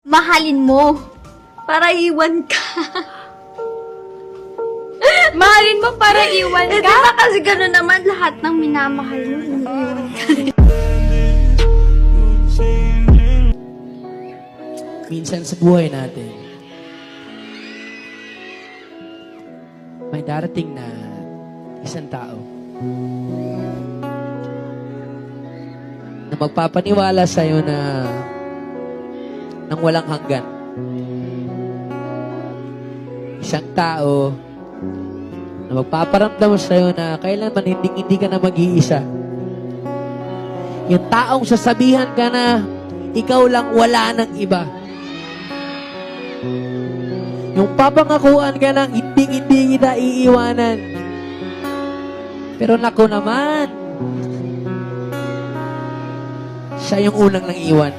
mahalin mo para iwan ka. Mahalin mo para iwan Eh, ka? diba kasi gano'n naman lahat ng minamahal mo. Iniiwan ka. Minsan sa buhay natin, may darating na isang tao na magpapaniwala sa'yo na nang walang hanggan. Isang tao na magpaparamdam sa'yo na kailanman hindi ka na mag-iisa. Yung taong sasabihan ka na ikaw lang, wala ng iba. Yung papangakuan ka ng hindi kita iiwanan. Pero naku naman, siya yung unang nang iwan.